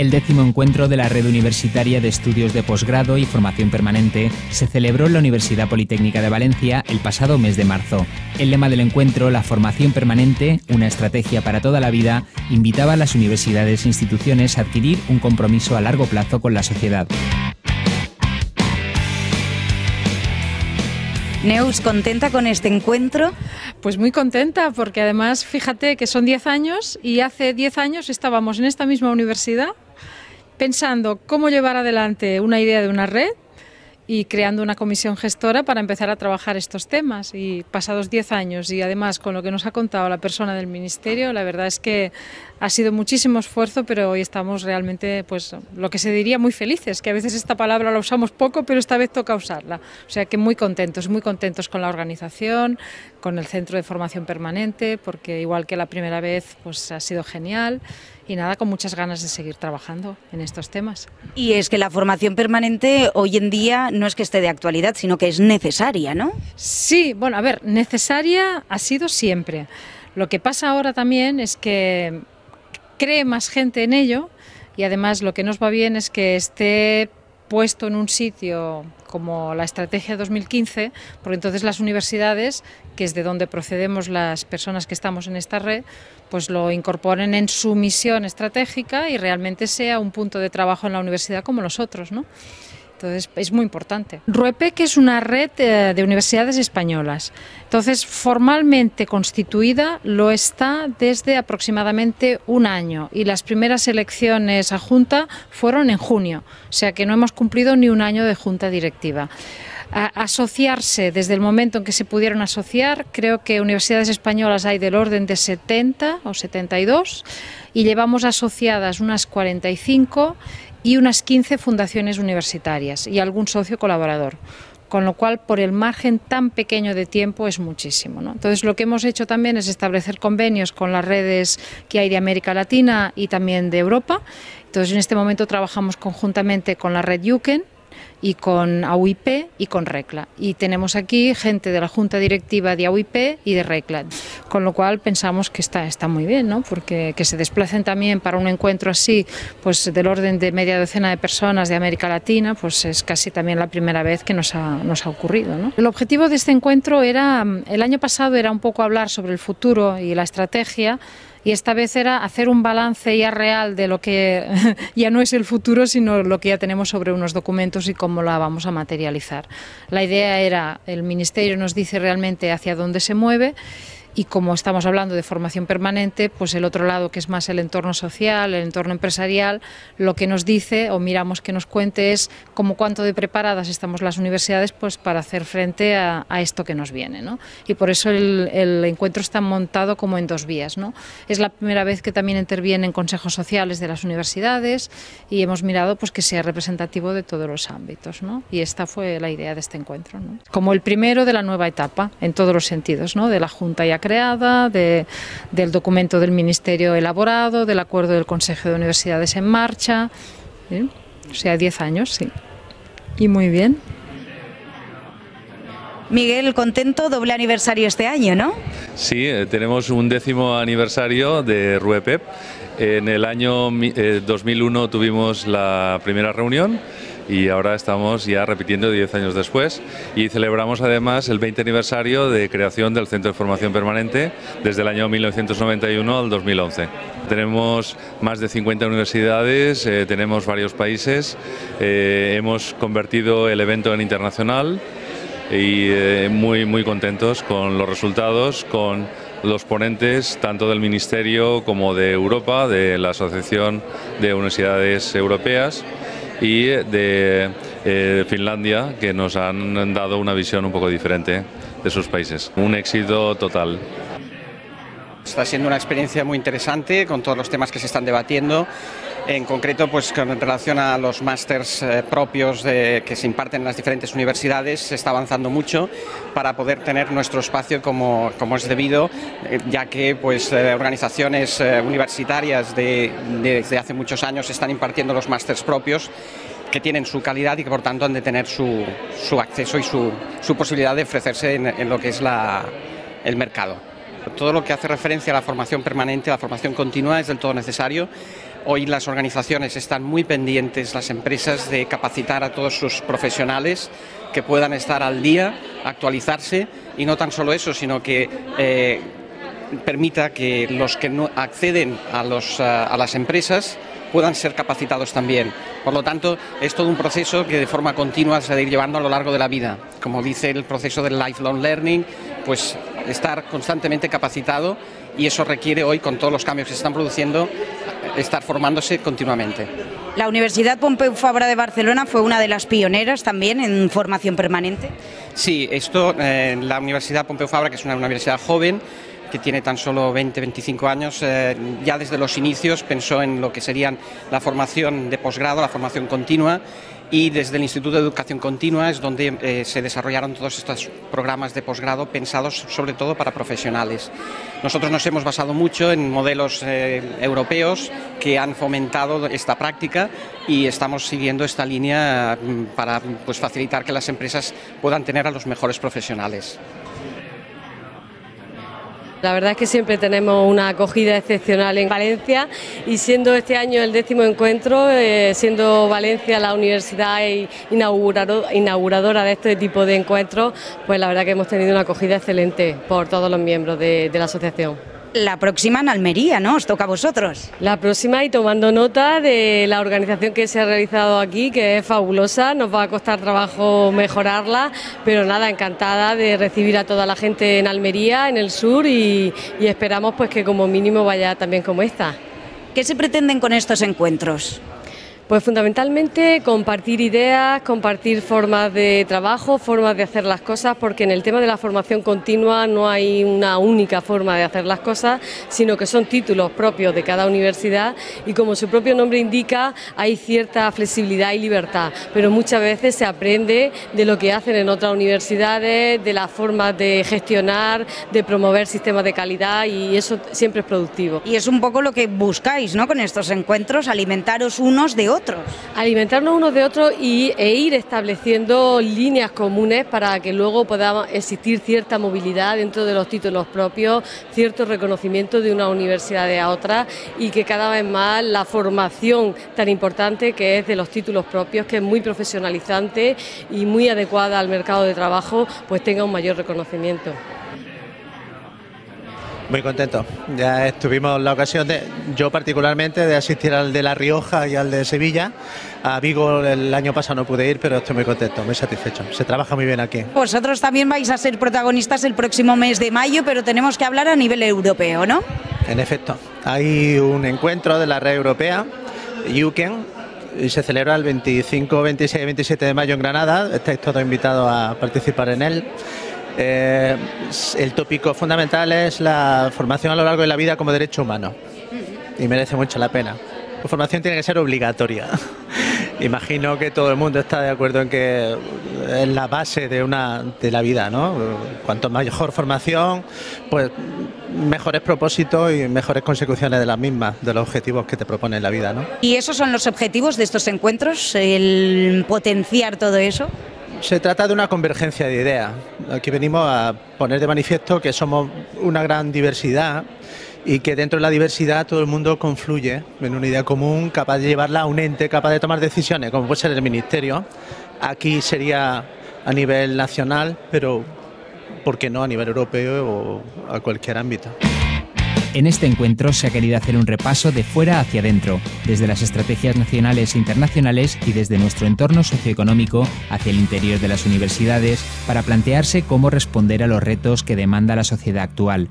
El 10º encuentro de la Red Universitaria de Estudios de Posgrado y Formación Permanente se celebró en la Universidad Politécnica de Valencia el pasado mes de marzo. El lema del encuentro, la formación permanente, una estrategia para toda la vida, invitaba a las universidades e instituciones a adquirir un compromiso a largo plazo con la sociedad. Neus, ¿contenta con este encuentro? Pues muy contenta, porque además fíjate que son 10 años y hace 10 años estábamos en esta misma universidad pensando cómo llevar adelante una idea de una red y creando una comisión gestora para empezar a trabajar estos temas. Y pasados 10 años y además con lo que nos ha contado la persona del Ministerio, la verdad es que ha sido muchísimo esfuerzo, pero hoy estamos realmente, pues lo que se diría, muy felices, que a veces esta palabra la usamos poco, pero esta vez toca usarla. O sea que muy contentos con la organización, con el Centro de Formación Permanente, porque igual que la primera vez, pues ha sido genial. Y nada, con muchas ganas de seguir trabajando en estos temas. Y es que la formación permanente hoy en día no es que esté de actualidad, sino que es necesaria, ¿no? Sí, bueno, a ver, necesaria ha sido siempre. Lo que pasa ahora también es que cree más gente en ello y además lo que nos va bien es que esté puesto en un sitio como la Estrategia 2015, porque entonces las universidades, que es de donde procedemos las personas que estamos en esta red, pues lo incorporen en su misión estratégica y realmente sea un punto de trabajo en la universidad como los otros, ¿no? Entonces es muy importante. RUEPEC es una red de universidades españolas. Entonces, formalmente constituida lo está desde aproximadamente un año y las primeras elecciones a junta fueron en junio, o sea que no hemos cumplido ni un año de junta directiva. Asociarse desde el momento en que se pudieron asociar, creo que universidades españolas hay del orden de 70 o 72 y llevamos asociadas unas 45 y unas 15 fundaciones universitarias y algún socio colaborador, con lo cual por el margen tan pequeño de tiempo es muchísimo, ¿no? Entonces lo que hemos hecho también es establecer convenios con las redes que hay de América Latina y también de Europa. Entonces en este momento trabajamos conjuntamente con la red UCEN y con AUIP y con RECLA. Y tenemos aquí gente de la Junta Directiva de AUIP y de RECLA, con lo cual pensamos que está muy bien, ¿no? Porque que se desplacen también para un encuentro así, pues del orden de media docena de personas de América Latina, pues es casi también la primera vez que nos ha ocurrido, ¿no? El objetivo de este encuentro era, el año pasado era un poco hablar sobre el futuro y la estrategia, y esta vez era hacer un balance ya real de lo que ya no es el futuro, sino lo que ya tenemos sobre unos documentos y cómo la vamos a materializar. La idea era, el Ministerio nos dice realmente hacia dónde se mueve, y como estamos hablando de formación permanente, pues el otro lado, que es más el entorno social, el entorno empresarial, lo que nos dice o miramos que nos cuente es como cuánto de preparadas estamos las universidades pues para hacer frente a esto que nos viene, ¿no? Y por eso el encuentro está montado como en dos vías, ¿no? Es la primera vez que también intervienen consejos sociales de las universidades y hemos mirado pues que sea representativo de todos los ámbitos, ¿no? Y esta fue la idea de este encuentro, ¿no? Como el primero de la nueva etapa, en todos los sentidos, ¿no? De la Junta ya creada, del documento del Ministerio elaborado, del acuerdo del Consejo de Universidades en marcha, ¿sí? O sea, 10 años, sí. Y muy bien. Miguel, contento, doble aniversario este año, ¿no? Sí, tenemos un 10º aniversario de RUEPEP. En el año 2001 tuvimos la primera reunión y ahora estamos ya repitiendo 10 años después y celebramos además el 20 aniversario de creación del Centro de Formación Permanente desde el año 1991 al 2011. Tenemos más de 50 universidades, tenemos varios países, hemos convertido el evento en internacional y muy contentos con los resultados, con los ponentes tanto del Ministerio como de Europa, de la Asociación de Universidades Europeas y de Finlandia, que nos han dado una visión un poco diferente de sus países. Un éxito total. Está siendo una experiencia muy interesante con todos los temas que se están debatiendo. En concreto, pues con relación a los másters propios que se imparten en las diferentes universidades, se está avanzando mucho para poder tener nuestro espacio como es debido, ya que pues organizaciones universitarias desde hace muchos años están impartiendo los másters propios que tienen su calidad y que por tanto han de tener su acceso y su posibilidad de ofrecerse en lo que es el mercado. Todo lo que hace referencia a la formación permanente, a la formación continua, es del todo necesario. Hoy las organizaciones están muy pendientes, las empresas, de capacitar a todos sus profesionales que puedan estar al día, actualizarse, y no tan solo eso, sino que permita que los que no acceden a las empresas puedan ser capacitados también. Por lo tanto, es todo un proceso que de forma continua se ha de ir llevando a lo largo de la vida. Como dice el proceso del lifelong learning, pues estar constantemente capacitado, y eso requiere hoy, con todos los cambios que se están produciendo, estar formándose continuamente. La Universidad Pompeu Fabra de Barcelona fue una de las pioneras también en formación permanente. Sí, la Universidad Pompeu Fabra, que es una universidad joven, que tiene tan solo 20-25 años, ya desde los inicios pensó en lo que serían la formación de posgrado, la formación continua, y desde el Instituto de Educación Continua es donde se desarrollaron todos estos programas de posgrado pensados sobre todo para profesionales. Nosotros nos hemos basado mucho en modelos europeos que han fomentado esta práctica, y estamos siguiendo esta línea para facilitar que las empresas puedan tener a los mejores profesionales. La verdad es que siempre tenemos una acogida excepcional en Valencia, y siendo este año el 10º encuentro, siendo Valencia la universidad inauguradora de este tipo de encuentros, pues la verdad que hemos tenido una acogida excelente por todos los miembros de la asociación. La próxima en Almería, ¿no? Os toca a vosotros. La próxima, y tomando nota de la organización que se ha realizado aquí, que es fabulosa, nos va a costar trabajo mejorarla, pero nada, encantada de recibir a toda la gente en Almería, en el sur, y esperamos pues que como mínimo vaya también como esta. ¿Qué se pretenden con estos encuentros? Pues fundamentalmente compartir ideas, compartir formas de trabajo, formas de hacer las cosas, porque en el tema de la formación continua no hay una única forma de hacer las cosas, sino que son títulos propios de cada universidad, y como su propio nombre indica, hay cierta flexibilidad y libertad, pero muchas veces se aprende de lo que hacen en otras universidades, de las formas de gestionar, de promover sistemas de calidad, y eso siempre es productivo. Y es un poco lo que buscáis, ¿no?, con estos encuentros, alimentaros unos de otros. Alimentarnos unos de otros e ir estableciendo líneas comunes para que luego pueda existir cierta movilidad dentro de los títulos propios, cierto reconocimiento de una universidad a otra, y que cada vez más la formación tan importante que es de los títulos propios, que es muy profesionalizante y muy adecuada al mercado de trabajo, pues tenga un mayor reconocimiento. Muy contento. Ya tuvimos la ocasión yo particularmente, de asistir al de La Rioja y al de Sevilla. A Vigo el año pasado no pude ir, pero estoy muy contento, muy satisfecho. Se trabaja muy bien aquí. Vosotros también vais a ser protagonistas el próximo mes de mayo, pero tenemos que hablar a nivel europeo, ¿no? En efecto, hay un encuentro de la red europea, UCEN, y se celebra el 25, 26 y 27 de mayo en Granada. Estáis todos invitados a participar en él. El tópico fundamental es la formación a lo largo de la vida como derecho humano, y merece mucho la pena. La formación tiene que ser obligatoria. Imagino que todo el mundo está de acuerdo en que es la base de la vida, ¿no? Cuanto mejor formación, pues mejores propósitos y mejores consecuciones de las mismas, de los objetivos que te propone la vida, ¿no? ¿Y esos son los objetivos de estos encuentros, el potenciar todo eso? Se trata de una convergencia de ideas. Aquí venimos a poner de manifiesto que somos una gran diversidad, y que dentro de la diversidad todo el mundo confluye en una idea común, capaz de llevarla a un ente, capaz de tomar decisiones, como puede ser el Ministerio. Aquí sería a nivel nacional, pero ¿por qué no a nivel europeo o a cualquier ámbito? En este encuentro se ha querido hacer un repaso de fuera hacia adentro, desde las estrategias nacionales e internacionales y desde nuestro entorno socioeconómico hacia el interior de las universidades, para plantearse cómo responder a los retos que demanda la sociedad actual.